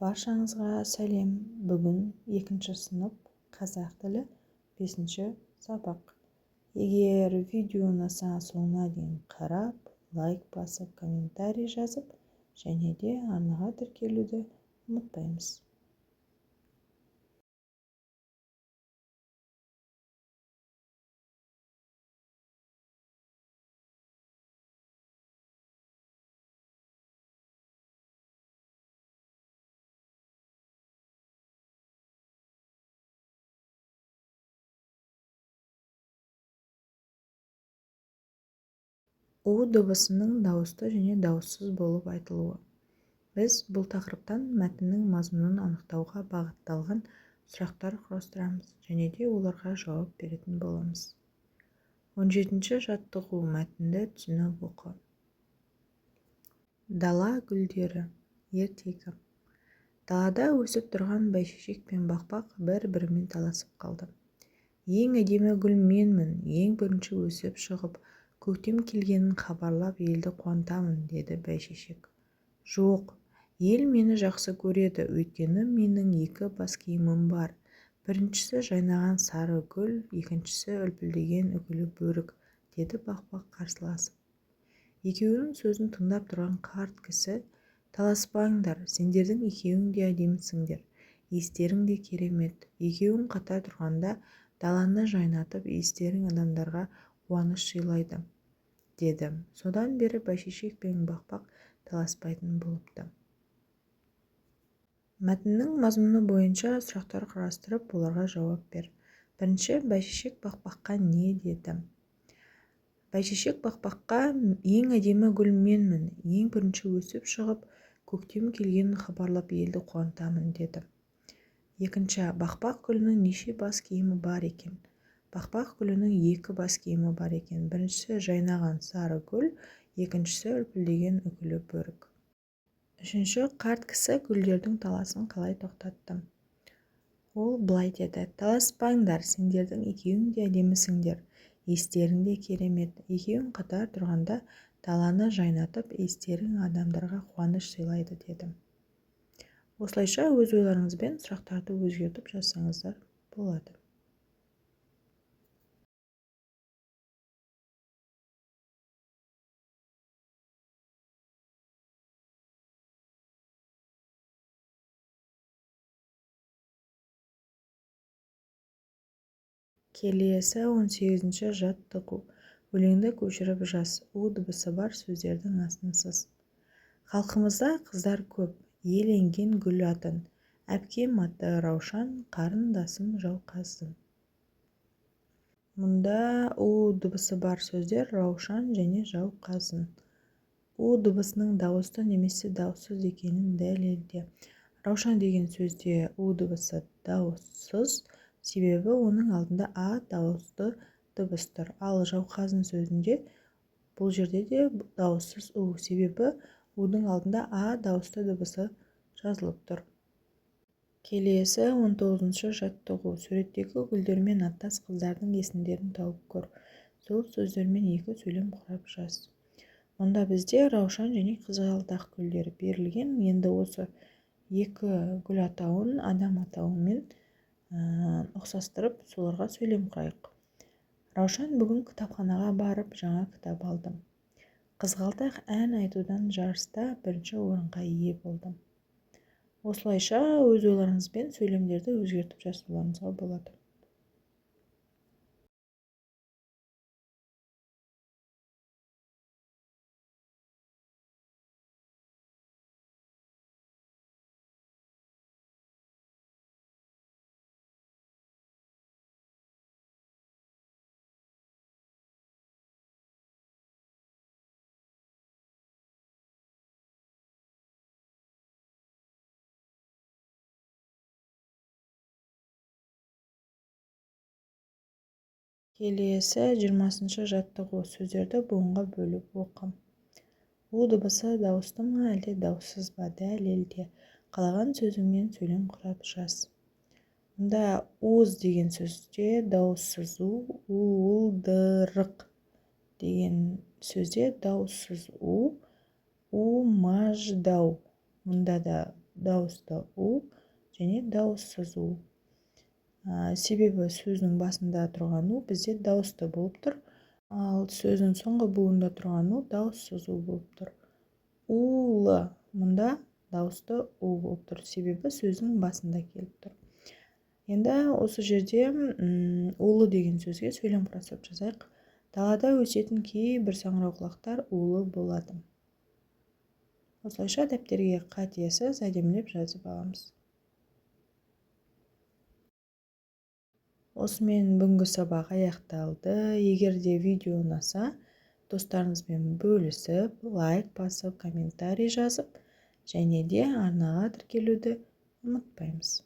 Баршаңызға сәлем. Бүгін 2 сынып қазақ тілі 5 сабақ. Егер видеоны соңына дейін қарап, лайк басып, комментарий жазып, және де арнаға тіркелуді ұмытпаймыз. У дыбысының дауысты және дауыссыз болып айтылуы. Біз бұл тақырыптан мәтіннің мазмұнын анықтауға бағытталған сұрақтар құрастырамыз және де оларға жауап беретін боламыз. 17-ші жаттығу мәтінді түсініп оқы. Дала гүлдері. Ертегі. Далада өсіп тұрған бәйшешек пен бақбақ бір-бірімен таласып қалды. Ең әдемі гүл менмін, ең бірінші өсіп шығып, көктем келгенін хабарлап елді қуантамын, деді бәйшешек. Жоқ, ел мені жақсы көреді, өйткені менің 2 бас киімім бар. Біріншісі жайнаған сары гүл, екіншісі үлпілдеген үкілі бөрік, деді бақбақ қарсыласып. Екеуінің сөзін тыңдап тұрған қарт кісі: таласпаңдар, сендердің екеуің де әдемісіңдер, иістерің де керемет. Екеуің қатар тұрғанда даланы жайнатып, иістерің адамдарға қуаныш сыйлайды, деді. Содан бері бәйшешек пен бақбақ таласпайтын болыпты. Мәтіннің мазмұны бойынша сұрақтар қарастырып, оларға жауап бер. Бірінші, бәйшешек бақбаққа не деді? Бәйшешек бақбаққа: ең әдемі гүл менмін, ең бірінші өсіп шығып, көктем келгенін хабарлап елді қуантамын, деді. Екінші, бақбақ гүлінің неше бас киімі бар екен? Бақбақ гүлінің 2 бас киімі бар екен. Біріншісі жайнаған сары гүл, екіншісі үлпілдеген үкілі бөрік. Үшінші, қарт кісі гүлдердің таласын қалай тоқтатты? Ол былай деді: таласпаңдар, сендердің екеуің де әдемісіңдер, иістерің де керемет. Екеуің қатар тұрғанда даланы жайнатып, иістерің адамдарға қуаныш сыйлайды, деді. Осылайша өз ойларыңызбен сұрақтарды өзгертіп жазсаңыздар болады. Келесі 18-ші жаттығу. Өлеңді көшіріп жаз. У дыбысы бар сөздердің астын сыз. Халқымызда қыздар көп, иеленген гүл атын. Әпкем аты Раушан, қарындасым Жауқазын. Мұнда у дыбысы бар сөздер Раушан және Жауқазын. У дыбысының дауысты немесе дауыссыз екенін дәлелде. Раушан деген сөзде у дыбысы дауыссыз, себебі оның алдында а дауысты дыбыс тұр. Ал Жауқазын сөзінде бұл жерде де дауыссыз у, себебі удың алдында а дауысты дыбысы жазылып тұр. Келесі 19-ші жаттығу. Суреттегі гүлдермен аттас қыздардың есімдерін тауып көр. Сол сөздермен 2 сөйлем құрап жаз. Мұнда бізде Раушан және қызғалдақ гүлдері берілген. Енді осы 2 гүл атауын адам атауымен ұқсастырып, соларға сөйлем құрайық. Раушан бүгін кітапханаға барып жаңа кітап алды. Қызғалдақ ән айтудан жарыста 1-ші орынға ие болды. Осылайша өз ойларыңызбен сөйлемдерді өзгертіп жазуларыңызға болады. Келесі 20-ші жаттығу. Сөздерді буынға бөліп оқы. У дыбысы дауысты ма, әлде дауыссыз ба? Дәлелде. Қалаған сөзіңмен сөйлем құрап жаз. Мұнда уыз деген сөзде дауыссыз у, уылдырық деген сөзде дауыссыз у, маждау. Мұнда да дауысты у және дауыссыз у. Себебі сөздің басында тұрған у бізде дауысты болып тұр, ал сөздің соңғы буында тұрған у дауыссыз у болып тұр. Улы мұнда дауысты у болып тұр, себебі сөздің басында келіп тұр. Енді осы жерде улы деген сөзге сөйлем құрастырып жазайық. Далада өсетін кейбір саңырауқұлақтар улы болады. Осылайша дәптерге қатесіз әдемілеп жазып аламыз. Осымен бүгінгі сабақ аяқталды. Егер де видео ұнаса, достарыңызбен бөлісіп, лайк басып, комментарий жазып, және де арнаға тіркелуді ұмытпаймыз.